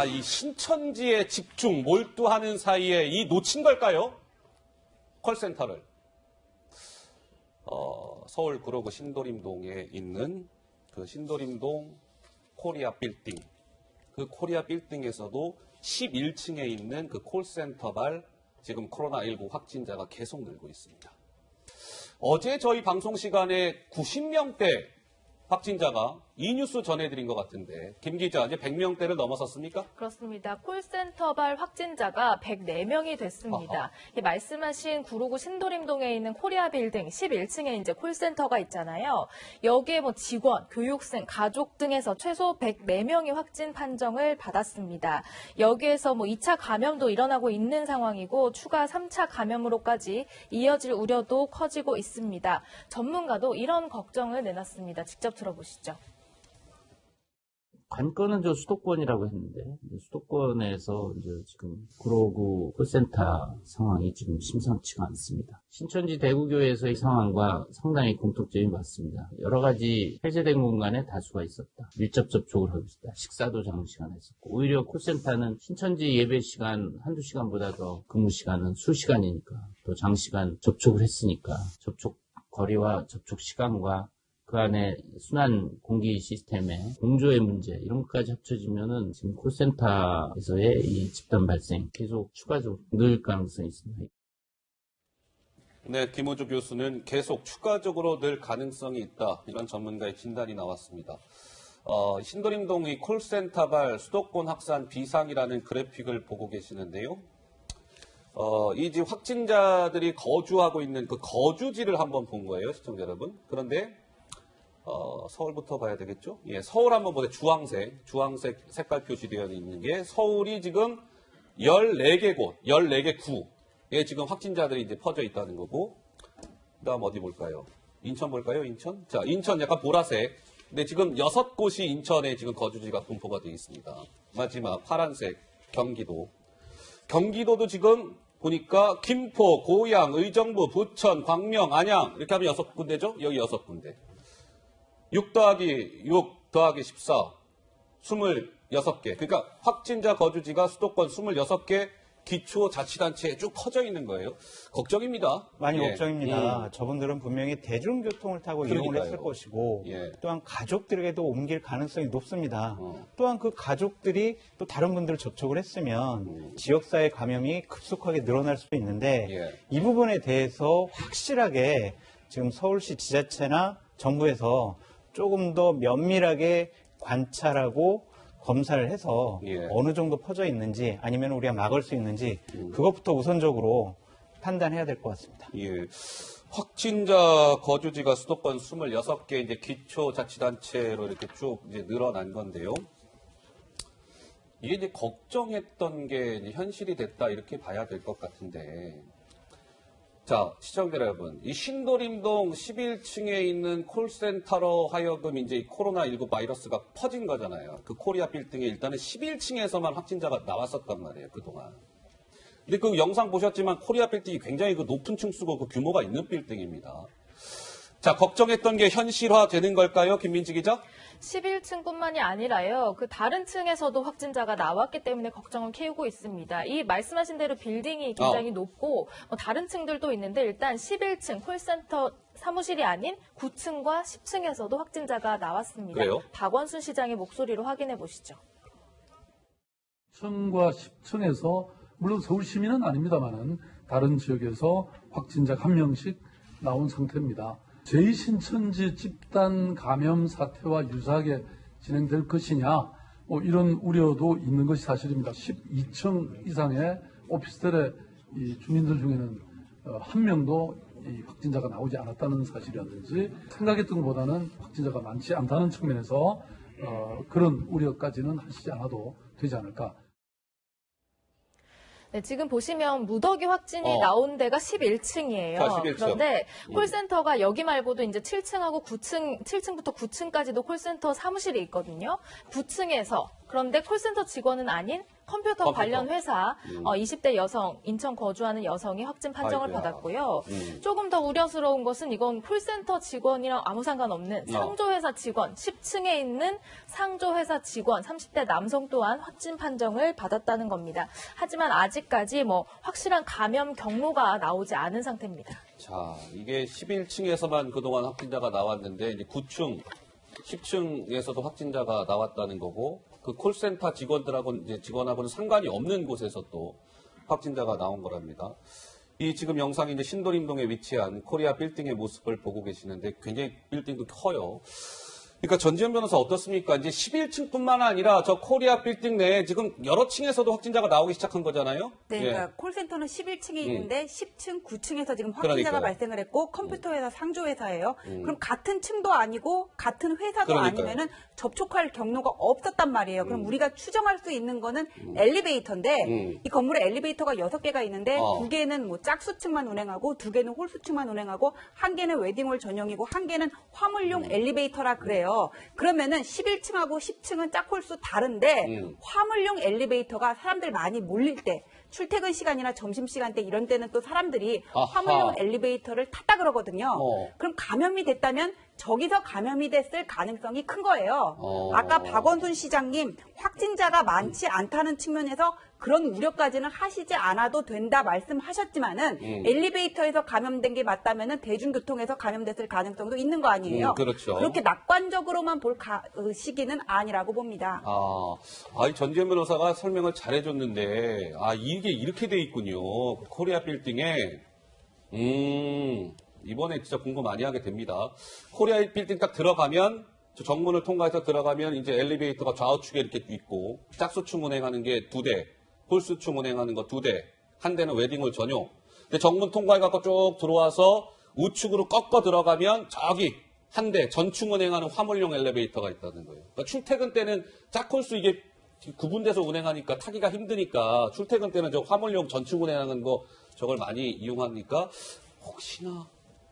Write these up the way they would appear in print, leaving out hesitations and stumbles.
이 신천지에 집중, 몰두하는 사이에 이 놓친 걸까요? 콜센터를. 서울 구로구 신도림동에 있는 그 신도림동 코리아 빌딩. 그 코리아 빌딩에서도 11층에 있는 그 콜센터발 지금 코로나19 확진자가 계속 늘고 있습니다. 어제 저희 방송 시간에 90명대 확진자가 이 뉴스 전해드린 것 같은데 김 기자 이제 100명대를 넘어섰습니까? 그렇습니다. 콜센터발 확진자가 104명이 됐습니다. 말씀하신 구로구 신도림동에 있는 코리아 빌딩 11층에 이제 콜센터가 있잖아요. 여기에 직원, 교육생, 가족 등에서 최소 104명이 확진 판정을 받았습니다. 여기에서 2차 감염도 일어나고 있는 상황이고 추가 3차 감염으로까지 이어질 우려도 커지고 있습니다. 전문가도 이런 걱정을 내놨습니다. 직접 들어보시죠. 관건은 저 수도권이라고 했는데 수도권에서 이제 지금 구로구 콜센터 상황이 지금 심상치가 않습니다. 신천지 대구교회에서의 상황과 상당히 공통점이 맞습니다. 여러 가지 폐쇄된 공간에 다수가 있었다. 밀접 접촉을 하고 있었다. 식사도 장시간 했었고 오히려 콜센터는 신천지 예배 시간 한두 시간보다 더 근무 시간은 수시간이니까 또 장시간 접촉을 했으니까 접촉 거리와 접촉 시간과 그 안에 순환 공기 시스템의 공조의 문제 이런 것까지 합쳐지면은 지금 콜센터에서의 이 집단 발생 계속 추가적으로 늘 가능성이 있습니다. 네, 김호주 교수는 계속 추가적으로 늘 가능성이 있다 이런 전문가의 진단이 나왔습니다. 신도림동 이 콜센터발 수도권 확산 비상이라는 그래픽을 보고 계시는데요. 이 집 확진자들이 거주하고 있는 그 거주지를 한번 본 거예요, 시청자 여러분. 그런데 서울부터 봐야 되겠죠? 예, 서울 한번 보세요. 주황색 색깔 표시되어 있는 게 서울이 지금 14개 곳, 14개 구에 지금 확진자들이 이제 퍼져 있다는 거고, 그 다음 어디 볼까요? 인천 볼까요? 인천? 자, 인천 약간 보라색. 근데 지금 6곳이 인천에 지금 거주지가 분포가 되어 있습니다. 마지막 파란색 경기도. 경기도도 지금 보니까 김포, 고양, 의정부, 부천, 광명, 안양 이렇게 하면 6군데죠? 여기 6군데. 6 더하기 6 더하기 14, 26개. 그러니까 확진자 거주지가 수도권 26개 기초자치단체에 쭉 퍼져 있는 거예요. 걱정입니다. 많이 걱정입니다. 저분들은 분명히 대중교통을 타고 이용을 했을 것이고 또한 가족들에게도 옮길 가능성이 높습니다. 또한 그 가족들이 또 다른 분들을 접촉을 했으면 지역사회 감염이 급속하게 늘어날 수도 있는데 이 부분에 대해서 확실하게 지금 서울시 지자체나 정부에서 조금 더 면밀하게 관찰하고 검사를 해서 어느 정도 퍼져 있는지 아니면 우리가 막을 수 있는지 그것부터 우선적으로 판단해야 될 것 같습니다. 확진자 거주지가 수도권 26개 이제 기초자치단체로 이렇게 쭉 이제 늘어난 건데요. 이게 이제 걱정했던 게 이제 현실이 됐다 이렇게 봐야 될 것 같은데. 자, 시청자 여러분, 이 신도림동 11층에 있는 콜센터로 하여금 이제 코로나19 바이러스가 퍼진 거잖아요. 그 코리아 빌딩에 일단은 11층에서만 확진자가 나왔었단 말이에요, 그동안. 근데 그 영상 보셨지만 코리아 빌딩이 굉장히 그 높은 층 수고 그 규모가 있는 빌딩입니다. 자, 걱정했던 게 현실화 되는 걸까요, 김민지 기자? 11층뿐만이 아니라요. 그 다른 층에서도 확진자가 나왔기 때문에 걱정을 키우고 있습니다. 이 말씀하신 대로 빌딩이 굉장히 높고 다른 층들도 있는데 일단 11층 콜센터 사무실이 아닌 9층과 10층에서도 확진자가 나왔습니다. 그래요? 박원순 시장의 목소리로 확인해 보시죠. 9층과 10층에서 물론 서울 시민은 아닙니다만은 다른 지역에서 확진자가 1명씩 나온 상태입니다. 제2신천지 집단 감염 사태와 유사하게 진행될 것이냐 이런 우려도 있는 것이 사실입니다. 12층 이상의 오피스텔의 이 주민들 중에는 1명도 이 확진자가 나오지 않았다는 사실이었는지 생각했던 것보다는 확진자가 많지 않다는 측면에서 그런 우려까지는 하시지 않아도 되지 않을까. 네, 지금 보시면 무더기 확진이 나온 데가 11층이에요. 11층. 그런데 콜센터가 여기 말고도 이제 7층하고 9층, 7층부터 9층까지도 콜센터 사무실이 있거든요. 9층에서 그런데 콜센터 직원은 아닌 컴퓨터 관련 회사 20대 여성, 인천 거주하는 여성이 확진 판정을 아이고야. 받았고요. 조금 더 우려스러운 것은 이건 콜센터 직원이랑 아무 상관없는 상조회사 직원, 10층에 있는 상조회사 직원 30대 남성 또한 확진 판정을 받았다는 겁니다. 하지만 아직까지 뭐 확실한 감염 경로가 나오지 않은 상태입니다. 자, 이게 11층에서만 그동안 확진자가 나왔는데 이제 9층, 10층에서도 확진자가 나왔다는 거고 그 콜센터 직원하고는 상관이 없는 곳에서 또 확진자가 나온 거랍니다. 이 지금 영상이 이제 신도림동에 위치한 코리아 빌딩의 모습을 보고 계시는데 굉장히 빌딩도 커요. 그러니까 전지현 변호사 어떻습니까? 이제 11층뿐만 아니라 저 코리아 빌딩 내에 지금 여러 층에서도 확진자가 나오기 시작한 거잖아요. 네, 예. 그러니까 콜센터는 11층에 있는데 10층, 9층에서 지금 확진자가 그러니까요. 발생을 했고 컴퓨터 회사 상조회사예요. 그럼 같은 층도 아니고 같은 회사도 그러니까요. 아니면은 접촉할 경로가 없었단 말이에요. 그럼 우리가 추정할 수 있는 거는 엘리베이터인데 이 건물에 엘리베이터가 6개가 있는데 2개는 뭐 짝수층만 운행하고 2개는 홀수층만 운행하고 1개는 웨딩홀 전용이고 1개는 화물용 엘리베이터라 그래요. 그러면은 11층하고 10층은 짝홀수 다른데 화물용 엘리베이터가 사람들 많이 몰릴 때 출퇴근 시간이나 점심시간 때 이런 때는 또 사람들이 아하. 화물용 엘리베이터를 탔다 그러거든요. 그럼 감염이 됐다면 저기서 감염이 됐을 가능성이 큰 거예요. 아까 박원순 시장님 확진자가 많지 않다는 측면에서 그런 우려까지는 하시지 않아도 된다 말씀하셨지만은 엘리베이터에서 감염된 게 맞다면은 대중교통에서 감염됐을 가능성도 있는 거 아니에요. 그렇죠. 그렇게 낙관적으로만 볼 시기는 아니라고 봅니다. 이 전지현 변호사가 설명을 잘해줬는데, 이게 이렇게 돼 있군요. 코리아 빌딩에, 이번에 진짜 공부 많이 하게 됩니다. 코리아 빌딩 딱 들어가면, 저 정문을 통과해서 들어가면 이제 엘리베이터가 좌우측에 이렇게 있고, 짝수층 운행하는 게 2대, 홀수층 운행하는 거 2대, 한 대는 웨딩홀 전용. 근데 정문 통과해갖고 쭉 들어와서 우측으로 꺾어 들어가면 저기, 한 대 전층 운행하는 화물용 엘리베이터가 있다는 거예요. 그러니까 출퇴근 때는 짝홀수 이게 구분돼서 운행하니까 타기가 힘드니까 출퇴근 때는 저 화물용 전층 운행하는 거 저걸 많이 이용하니까 혹시나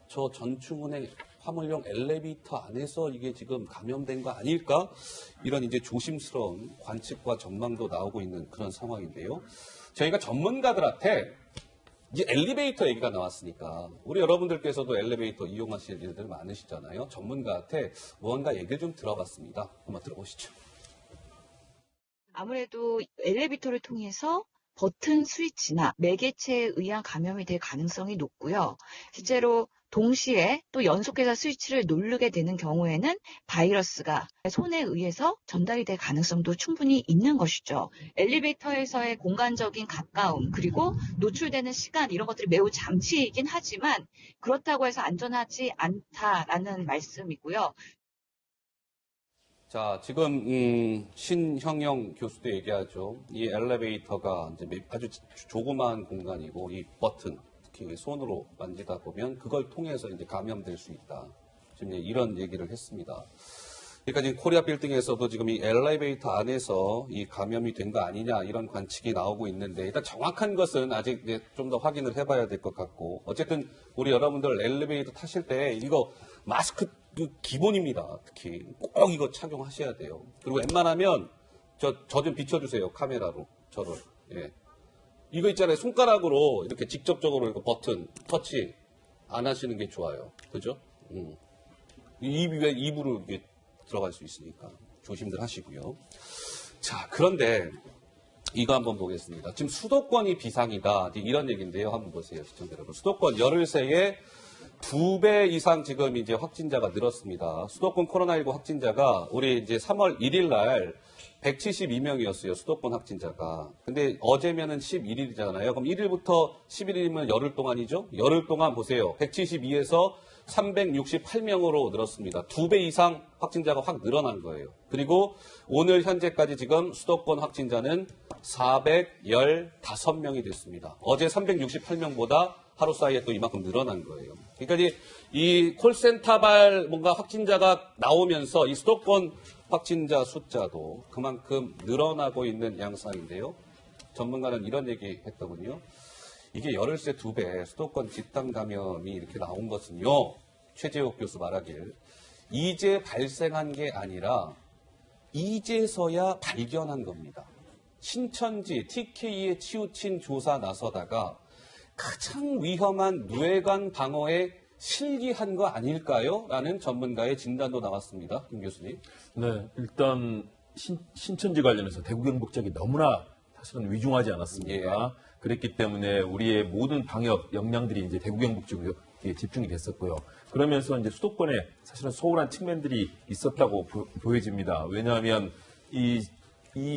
저 전층 운행 화물용 엘리베이터 안에서 이게 지금 감염된 거 아닐까? 이런 이제 조심스러운 관측과 전망도 나오고 있는 그런 상황인데요. 저희가 전문가들한테 이제 엘리베이터 얘기가 나왔으니까 우리 여러분들께서도 엘리베이터 이용하실 일들 많으시잖아요. 전문가한테 무언가 얘기를 좀 들어봤습니다. 한번 들어보시죠. 아무래도 엘리베이터를 통해서 버튼 스위치나 매개체에 의한 감염이 될 가능성이 높고요. 실제로 동시에 또 연속해서 스위치를 누르게 되는 경우에는 바이러스가 손에 의해서 전달이 될 가능성도 충분히 있는 것이죠. 엘리베이터에서의 공간적인 가까움 그리고 노출되는 시간 이런 것들이 매우 잠시이긴 하지만 그렇다고 해서 안전하지 않다라는 말씀이고요. 자, 지금 신형영 교수도 얘기하죠. 이 엘리베이터가 이제 아주 조그마한 공간이고 이 버튼 특히 손으로 만지다 보면 그걸 통해서 이제 감염될 수 있다. 지금 이런 얘기를 했습니다. 그러니까 지금 코리아 빌딩에서도 지금 이 엘리베이터 안에서 이 감염이 된 거 아니냐 이런 관측이 나오고 있는데 일단 정확한 것은 아직 좀 더 확인을 해봐야 될 것 같고 어쨌든 우리 여러분들 엘리베이터 타실 때 이거 마스크 기본입니다. 특히 꼭 이거 착용하셔야 돼요. 그리고 웬만하면 저 좀 비춰주세요. 카메라로 저를. 예. 이거 있잖아요. 손가락으로 이렇게 직접적으로 이거 버튼 터치 안 하시는 게 좋아요. 그죠? 입으로 이게 들어갈 수 있으니까 조심들 하시고요. 자, 그런데 이거 한번 보겠습니다. 지금 수도권이 비상이다. 이런 얘기인데요. 한번 보세요. 시청자 여러분. 수도권 열흘새에 2배 이상 지금 이제 확진자가 늘었습니다. 수도권 코로나19 확진자가 우리 이제 3월 1일 날 172명이었어요. 수도권 확진자가. 근데 어제면은 11일이잖아요. 그럼 1일부터 11일이면 열흘 동안이죠? 열흘 동안 보세요. 172에서 368명으로 늘었습니다. 2배 이상 확진자가 확 늘어난 거예요. 그리고 오늘 현재까지 지금 수도권 확진자는 415명이 됐습니다. 어제 368명보다 하루 사이에 또 이만큼 늘어난 거예요. 그러니까 이 콜센터발 뭔가 확진자가 나오면서 이 수도권 확진자 숫자도 그만큼 늘어나고 있는 양상인데요. 전문가는 이런 얘기 했더군요. 이게 열흘새 2배 수도권 집단 감염이 이렇게 나온 것은요. 최재욱 교수 말하길 이제 발생한 게 아니라 이제서야 발견한 겁니다. 신천지 TK에 치우친 조사 나서다가 가장 위험한 뇌관 방어에 실기한 거 아닐까요? 라는 전문가의 진단도 나왔습니다. 김 교수님. 네, 일단 신천지 관련해서 대구 경북 지역이 너무나 사실은 위중하지 않았습니까? 예. 그랬기 때문에 우리의 모든 방역 역량들이 이제 대구 경북 지역에 집중이 됐었고요. 그러면서 이제 수도권에 사실은 소홀한 측면들이 있었다고 보여집니다. 왜냐하면 이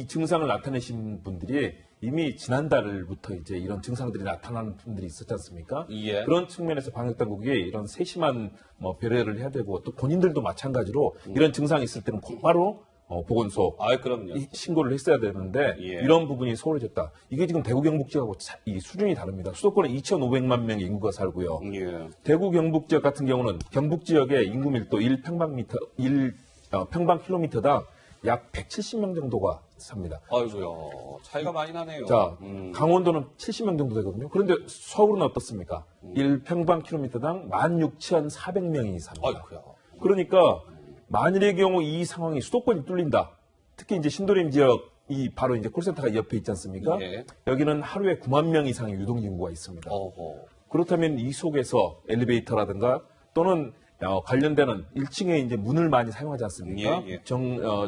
증상을 나타내신 분들이 이미 지난달부터 이제 이런 증상들이 나타나는 분들이 있었지 않습니까? 예. 그런 측면에서 방역당국이 이런 세심한 배려를 해야 되고 또 본인들도 마찬가지로 이런 증상이 있을 때는 곧바로 보건소 그럼요. 신고를 했어야 되는데 예. 이런 부분이 소홀해졌다. 이게 지금 대구 경북 지역하고 이 수준이 다릅니다. 수도권에 2,500만 명의 인구가 살고요. 예. 대구 경북 지역 같은 경우는 경북 지역의 인구 밀도 1평방킬로미터당 약 170명 정도가 삽니다. 아이고야, 차이가 많이 나네요. 자, 강원도는 70명 정도 되거든요. 그런데 서울은 어떻습니까? 1평방킬로미터당 16,400명이 삽니다. 아이고야. 그러니까 만일의 경우 이 상황이 수도권이 뚫린다. 특히 이제 신도림 지역이 바로 이제 콜센터가 옆에 있지 않습니까? 예. 여기는 하루에 9만 명 이상의 유동 인구가 있습니다. 어허. 그렇다면 이 속에서 엘리베이터라든가 또는 관련되는 1층에 이제 문을 많이 사용하지 않습니까? 예, 예.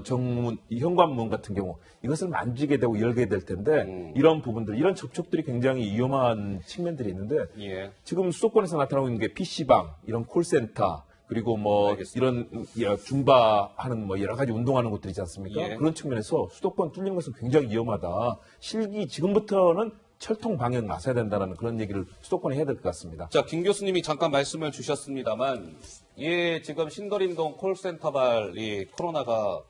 정문, 현관문 같은 경우 이것을 만지게 되고 열게 될 텐데 이런 부분들, 이런 접촉들이 굉장히 위험한 측면들이 있는데 예. 지금 수도권에서 나타나고 있는 게 PC방, 이런 콜센터, 그리고 알겠습니다. 이런 줌바하는 여러 가지 운동하는 곳들 있지 않습니까? 예. 그런 측면에서 수도권 뚫리는 것은 굉장히 위험하다. 지금부터는 철통 방역 나서야 된다는 그런 얘기를 수도권에 해야 될 것 같습니다. 자, 김 교수님이 잠깐 말씀을 주셨습니다만, 지금 신도림동 콜센터발 이 코로나가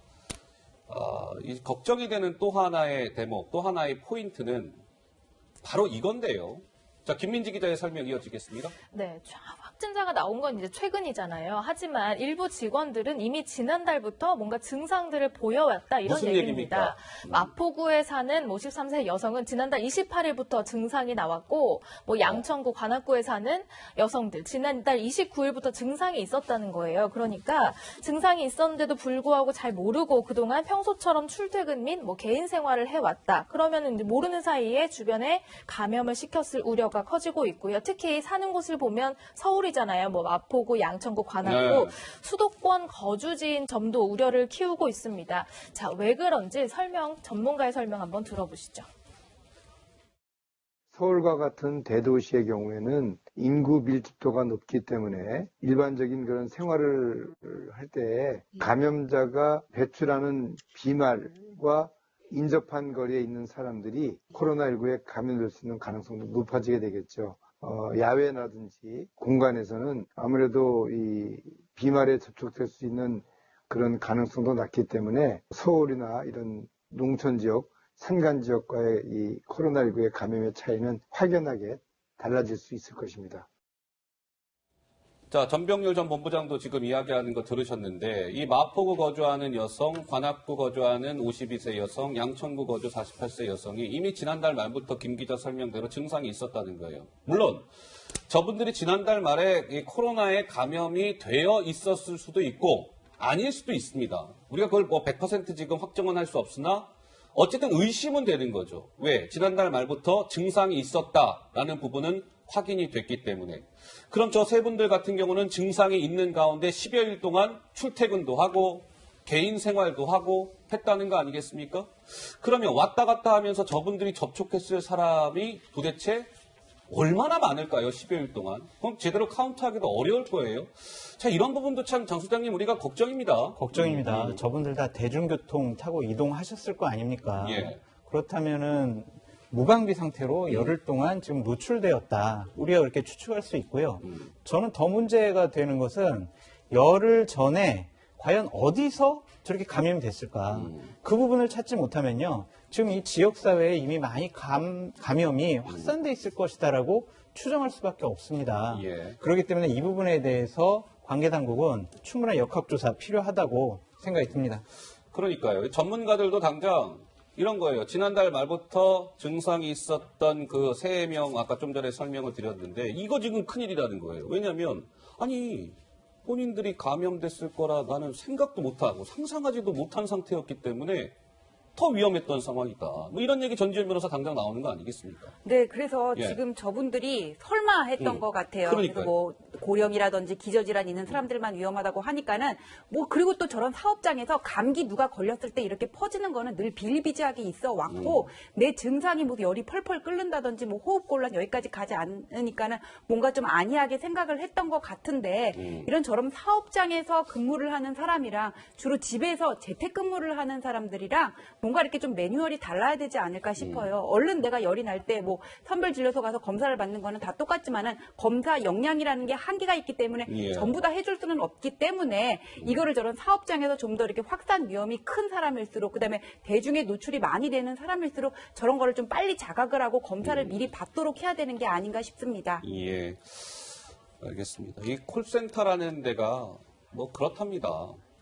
걱정이 되는 또 하나의 대목, 또 하나의 포인트는 바로 이건데요. 자, 김민지 기자의 설명 이어지겠습니다. 네, 확진자가 나온 건 이제 최근이잖아요. 하지만 일부 직원들은 이미 지난달부터 뭔가 증상들을 보여왔다 이런 무슨 얘기입니다. 얘기입니까? 마포구에 사는 53세 여성은 지난달 28일부터 증상이 나왔고, 양천구 관악구에 사는 여성들 지난달 29일부터 증상이 있었다는 거예요. 그러니까 증상이 있었는데도 불구하고 잘 모르고 그동안 평소처럼 출퇴근 및 개인 생활을 해왔다. 그러면 이제 모르는 사이에 주변에 감염을 시켰을 우려가 커지고 있고요. 특히 사는 곳을 보면 서울이잖아요. 마포구, 양천구, 관악구, 네. 수도권 거주지인 점도 우려를 키우고 있습니다. 자, 왜 그런지 전문가의 설명 한번 들어보시죠. 서울과 같은 대도시의 경우에는 인구 밀집도가 높기 때문에 일반적인 그런 생활을 할 때 감염자가 배출하는 비말과 인접한 거리에 있는 사람들이 코로나19에 감염될 수 있는 가능성도 높아지게 되겠죠. 야외라든지 공간에서는 아무래도 이 비말에 접촉될 수 있는 그런 가능성도 낮기 때문에 서울이나 이런 농촌 지역, 산간 지역과의 이 코로나19의 감염의 차이는 확연하게 달라질 수 있을 것입니다. 자, 전병률 전 본부장도 지금 이야기하는 거 들으셨는데, 이 마포구 거주하는 여성, 관악구 거주하는 52세 여성, 양천구 거주 48세 여성이 이미 지난달 말부터 김 기자 설명대로 증상이 있었다는 거예요. 물론 저분들이 지난달 말에 이 코로나에 감염이 되어 있었을 수도 있고 아닐 수도 있습니다. 우리가 그걸 100% 지금 확정은 할 수 없으나 어쨌든 의심은 되는 거죠. 왜? 지난달 말부터 증상이 있었다라는 부분은 확인이 됐기 때문에. 그럼 저 세 분들 같은 경우는 증상이 있는 가운데 10여일 동안 출퇴근도 하고 개인 생활도 하고 했다는 거 아니겠습니까? 그러면 왔다 갔다 하면서 저분들이 접촉했을 사람이 도대체 얼마나 많을까요? 10여일 동안. 그럼 제대로 카운트하기도 어려울 거예요. 자, 이런 부분도 참 장 소장님 우리가 걱정입니다. 걱정입니다. 저분들 다 대중교통 타고 이동하셨을 거 아닙니까? 예. 그렇다면은 무방비 상태로 열흘 동안 지금 노출되었다. 우리가 그렇게 추측할 수 있고요. 저는 더 문제가 되는 것은 열흘 전에 과연 어디서 저렇게 감염이 됐을까? 그 부분을 찾지 못하면요. 지금 이 지역사회에 이미 많이 감염이 확산돼 있을 것이다라고 추정할 수밖에 없습니다. 예. 그렇기 때문에 이 부분에 대해서 관계당국은 충분한 역학조사 필요하다고 생각이 듭니다. 그러니까요. 전문가들도 당장 이런 거예요. 지난달 말부터 증상이 있었던 그 3명, 아까 좀 전에 설명을 드렸는데, 이거 지금 큰일이라는 거예요. 왜냐면, 아니, 본인들이 감염됐을 거라 나는 생각도 못하고 상상하지도 못한 상태였기 때문에 더 위험했던 상황이다. 뭐 이런 얘기 전지현 변호사 당장 나오는 거 아니겠습니까? 네, 그래서 예. 지금 저분들이 설마 했던 것 같아요. 그러니까요. 그래서 뭐 고령이라든지 기저질환 있는 사람들만 위험하다고 하니까는 뭐 그리고 또 저런 사업장에서 감기 누가 걸렸을 때 이렇게 퍼지는 거는 늘 비일비재하게 있어 왔고 내 증상이 뭐 열이 펄펄 끓는다든지 뭐 호흡곤란 여기까지 가지 않으니까는 뭔가 좀 안이하게 생각을 했던 것 같은데 이런 저런 사업장에서 근무를 하는 사람이랑 주로 집에서 재택근무를 하는 사람들이랑 뭔가 이렇게 좀 매뉴얼이 달라야 되지 않을까 싶어요. 얼른 내가 열이 날 때 뭐 선별 진료소 가서 검사를 받는 거는 다 똑같지만은 검사 역량이라는 게 한계가 있기 때문에 예. 전부 다 해줄 수는 없기 때문에 이거를 저런 사업장에서 좀 더 이렇게 확산 위험이 큰 사람일수록 그다음에 대중에 노출이 많이 되는 사람일수록 저런 거를 좀 빨리 자각을 하고 검사를 미리 받도록 해야 되는 게 아닌가 싶습니다. 예, 알겠습니다. 이 콜센터라는 데가 뭐 그렇답니다.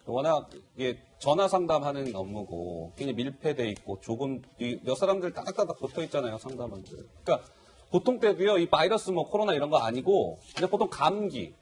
워낙 이게 전화 상담하는 업무고 굉장히 밀폐돼 있고 조금 몇 사람들 따닥따닥 붙어 있잖아요, 상담원들. 그러니까 보통 때도요, 이 바이러스 뭐 코로나 이런 거 아니고 그냥 보통 감기,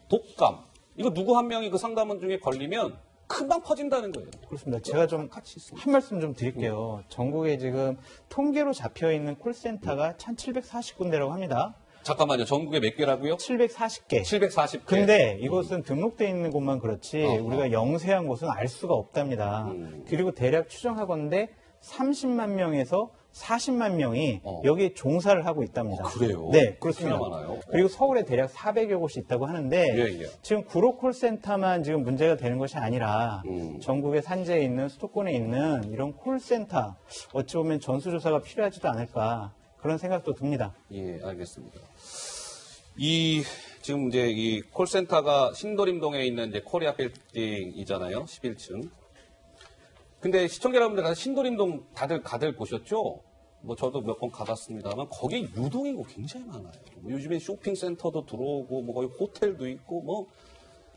독감 이거 누구 한 명이 그 상담원 중에 걸리면 금방 퍼진다는 거예요. 그렇습니다. 제가 좀 같이 있습니다. 한 말씀 좀 드릴게요. 전국에 지금 통계로 잡혀 있는 콜센터가 1,740군데라고 합니다. 잠깐만요. 전국에 몇 개라고요? 740개. 740개. 근데 이것은 등록되어 있는 곳만 그렇지 우리가 영세한 곳은 알 수가 없답니다. 그리고 대략 추정하건대 30만 명에서 40만 명이 여기에 종사를 하고 있답니다. 그래요? 네, 그렇습니다. 그렇구나 많아요. 그리고 서울에 대략 400여 곳이 있다고 하는데 예. 지금 구로 콜센터만 지금 문제가 되는 것이 아니라 전국의 산재에 있는 수도권에 있는 이런 콜센터 어찌 보면 전수조사가 필요하지도 않을까 그런 생각도 듭니다. 예, 알겠습니다. 지금 이제 이 콜센터가 신도림동에 있는 이제 코리아 빌딩이잖아요. 11층. 근데 시청자 여러분들 신도림동 다들 보셨죠? 뭐 저도 몇 번 가봤습니다만 거기 유동인구 굉장히 많아요. 뭐 요즘에 쇼핑센터도 들어오고 뭐 거기 호텔도 있고 뭐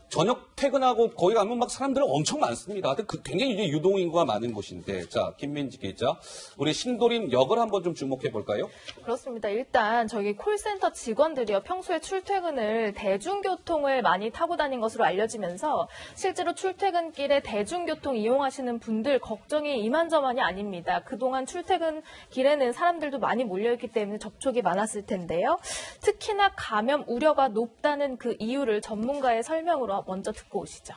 저녁 퇴근하고 거기 가면 막 사람들은 엄청 많습니다. 근데 굉장히 이제 유동인구가 많은 곳인데, 자, 김민지 기자, 우리 신도림역을 한번 좀 주목해 볼까요? 그렇습니다. 일단 저기 콜센터 직원들이요, 평소에 출퇴근을 대중교통을 많이 타고 다닌 것으로 알려지면서 실제로 출퇴근길에 대중교통 이용하시는 분들 걱정이 이만저만이 아닙니다. 그동안 출퇴근길에는 사람들도 많이 몰려있기 때문에 접촉이 많았을 텐데요. 특히나 감염 우려가 높다는 그 이유를 전문가의 설명으로 먼저 듣고 오시죠.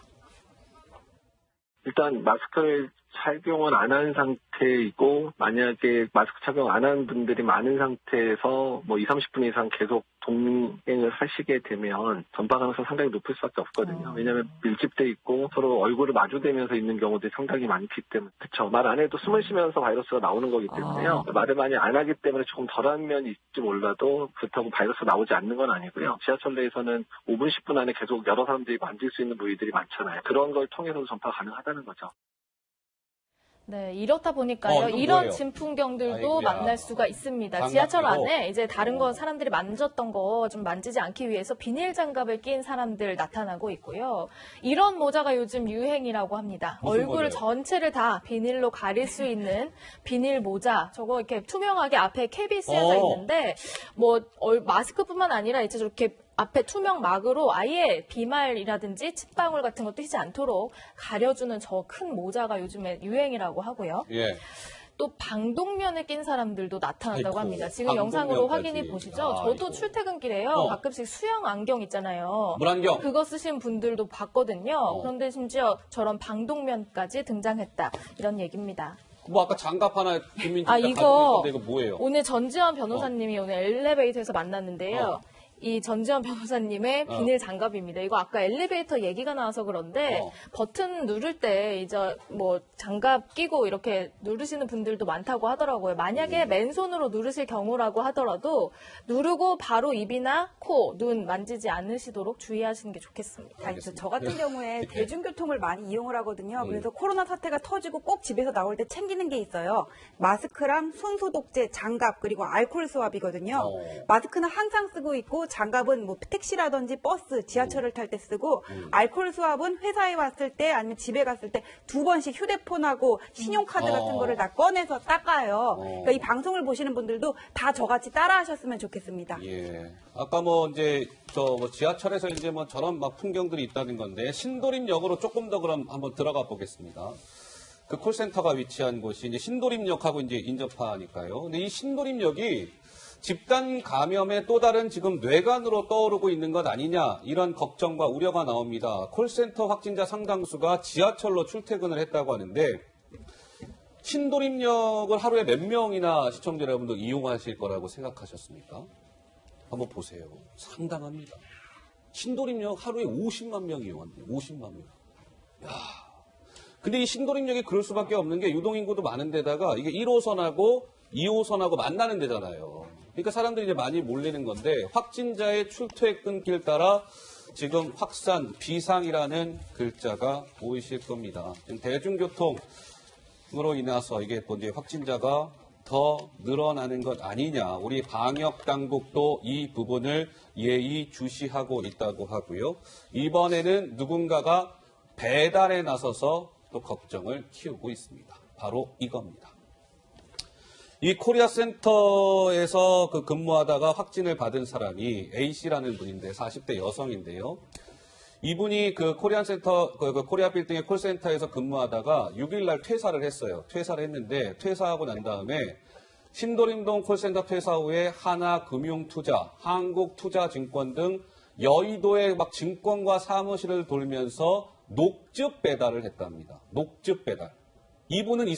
일단 마스크를 착용을 안 한 상태이고 만약에 마스크 착용 안 한 분들이 많은 상태에서 뭐 20, 30분 이상 계속 동행을 하시게 되면 전파 가능성이 상당히 높을 수밖에 없거든요. 왜냐하면 밀집돼 있고 서로 얼굴을 마주대면서 있는 경우들이 상당히 많기 때문에 그렇죠. 말 안 해도 숨을 쉬면서 바이러스가 나오는 거기 때문에요. 말을 많이 안 하기 때문에 조금 덜한 면이 있을지 몰라도 그렇다고 바이러스가 나오지 않는 건 아니고요. 지하철 내에서는 5분, 10분 안에 계속 여러 사람들이 만질 수 있는 부위들이 많잖아요. 그런 걸 통해서도 전파가 가능하다는 거죠. 네, 이렇다 보니까요. 이런 진풍경들도 만날 수가 있습니다. 장갑 지하철 끼고. 안에 이제 다른 거 사람들이 만졌던 거 좀 만지지 않기 위해서 비닐 장갑을 낀 사람들 나타나고 있고요. 이런 모자가 요즘 유행이라고 합니다. 무슨 얼굴 모자요? 전체를 다 비닐로 가릴 수 있는 비닐 모자. 저거 이렇게 투명하게 앞에 캡이 쓰여져 있는데 뭐 마스크뿐만 아니라 이제 저렇게 앞에 투명 막으로 아예 비말이라든지 침방울 같은 것도 튀지 않도록 가려주는 저 큰 모자가 요즘에 유행이라고 하고요. 예. 또 방독면을 낀 사람들도 나타난다고 아이고, 합니다. 지금 영상으로 방독면까지. 확인해 보시죠. 아, 저도 아이고. 출퇴근길에요. 가끔씩 수영 안경 있잖아요. 물안경. 그거 쓰신 분들도 봤거든요. 그런데 심지어 저런 방독면까지 등장했다. 이런 얘기입니다. 뭐 아까 장갑 하나 김민지 아, 기자 이거 가지고 있었는데 이거 뭐예요? 오늘 전지현 변호사님이 오늘 엘리베이터에서 만났는데요. 이 전지현 변호사님의 비닐 장갑입니다. 이거 아까 엘리베이터 얘기가 나와서 그런데 버튼 누를 때 이제 뭐 장갑 끼고 이렇게 누르시는 분들도 많다고 하더라고요. 만약에 맨손으로 누르실 경우라고 하더라도 누르고 바로 입이나 코, 눈 만지지 않으시도록 주의하시는 게 좋겠습니다. 아니, 저 같은 경우에 대중교통을 많이 이용을 하거든요. 그래서 코로나 사태가 터지고 꼭 집에서 나올 때 챙기는 게 있어요. 마스크랑 손소독제, 장갑, 그리고 알코올 스왑이거든요. 마스크는 항상 쓰고 있고 장갑은 뭐 택시라든지 버스, 지하철을 탈 때 쓰고 알코올 스왑은 회사에 왔을 때 아니면 집에 갔을 때 2번씩 휴대폰하고 신용카드 같은 거를 다 꺼내서 닦아요. 그러니까 이 방송을 보시는 분들도 다 저같이 따라하셨으면 좋겠습니다. 예. 아까 뭐 이제 뭐 지하철에서 이제 뭐 저런 막 풍경들이 있다는 건데 신도림역으로 조금 더 그럼 한번 들어가 보겠습니다. 그 콜센터가 위치한 곳이 이제 신도림역하고 이제 인접하니까요. 근데 이 신도림역이 집단 감염의 또 다른 지금 뇌관으로 떠오르고 있는 것 아니냐 이런 걱정과 우려가 나옵니다. 콜센터 확진자 상당수가 지하철로 출퇴근을 했다고 하는데 신도림역을 하루에 몇 명이나 시청자 여러분들 이용하실 거라고 생각하셨습니까? 한번 보세요. 상당합니다. 신도림역 하루에 50만 명 이용한대요. 50만 명. 야. 근데 이 신도림역이 그럴 수밖에 없는 게 유동인구도 많은 데다가 이게 1호선하고 2호선하고 만나는 데잖아요. 그러니까 사람들이 이제 많이 몰리는 건데 확진자의 출퇴근길 따라 지금 확산, 비상이라는 글자가 보이실 겁니다. 지금 대중교통으로 인해서 이게 또 이제 확진자가 더 늘어나는 것 아니냐. 우리 방역 당국도 이 부분을 예의주시하고 있다고 하고요. 이번에는 누군가가 배달에 나서서 또 걱정을 키우고 있습니다. 바로 이겁니다. 이 코리아 센터에서 근무하다가 확진을 받은 사람이 A씨라는 분인데 40대 여성인데요. 이분이 그 코리안 센터, 코리아 빌딩의 콜센터에서 근무하다가 6일날 퇴사를 했어요. 퇴사를 했는데 퇴사하고 난 다음에 신도림동 콜센터 퇴사 후에 하나금융투자, 한국투자증권 등 여의도의 막 증권과 사무실을 돌면서 녹즙 배달을 했답니다. 녹즙 배달. 이분은 이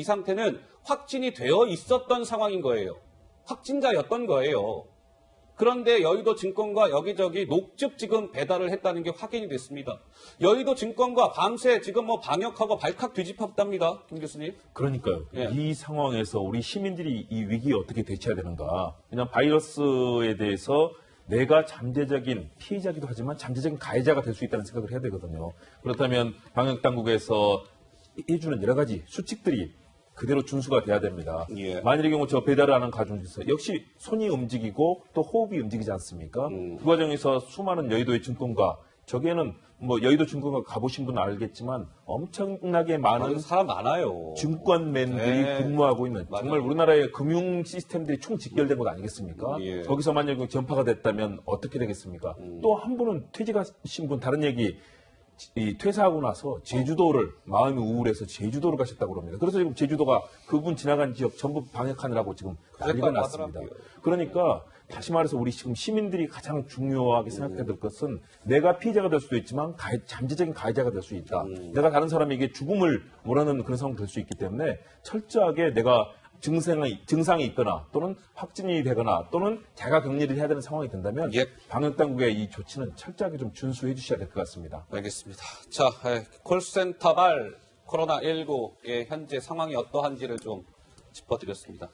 상태는 확진이 되어 있었던 상황인 거예요. 확진자였던 거예요. 그런데 여의도 증권과 여기저기 녹즙 지금 배달을 했다는 게 확인이 됐습니다. 여의도 증권과 밤새 지금 뭐 방역하고 발칵 뒤집혔답니다. 김 교수님. 그러니까요. 예. 이 상황에서 우리 시민들이 이 위기에 어떻게 대처해야 되는가. 그냥 바이러스에 대해서 내가 잠재적인 피해자기도 하지만 잠재적인 가해자가 될 수 있다는 생각을 해야 되거든요. 그렇다면 방역당국에서 해주는 여러 가지 수칙들이 그대로 준수가 돼야 됩니다. 예. 만일의 경우 저 배달을 하는 가정 중에서 역시 손이 움직이고 또 호흡이 움직이지 않습니까? 그 과정에서 수많은 여의도의 증권가, 저기에는 뭐 여의도 증권가 가보신 분은 알겠지만 엄청나게 많은 사람 많아요. 증권맨들이 네. 근무하고 있는 맞아요. 정말 우리나라의 금융 시스템들이 총 직결된 것 아니겠습니까? 예. 거기서 만약에 전파가 됐다면 어떻게 되겠습니까? 또 한 분은 퇴직하신 분 다른 얘기, 이 퇴사하고 나서 제주도를 마음이 우울해서 제주도를 가셨다고 합니다. 그래서 지금 제주도가 그분 지나간 지역 전부 방역하느라고 지금 난리가 났습니다. 그러니까 다시 말해서 우리 지금 시민들이 가장 중요하게 생각해야 될 것은 내가 피해자가 될 수도 있지만 잠재적인 가해자가 될 수 있다. 내가 다른 사람에게 죽음을 원하는 그런 상황이 될 수 있기 때문에 철저하게 내가 증상이 있거나 또는 확진이 되거나 또는 자가 격리를 해야 되는 상황이 된다면 예. 방역당국의 이 조치는 철저하게 좀 준수해 주셔야 될 것 같습니다. 알겠습니다. 자, 콜센터발 코로나19의 현재 상황이 어떠한지를 좀 짚어드렸습니다.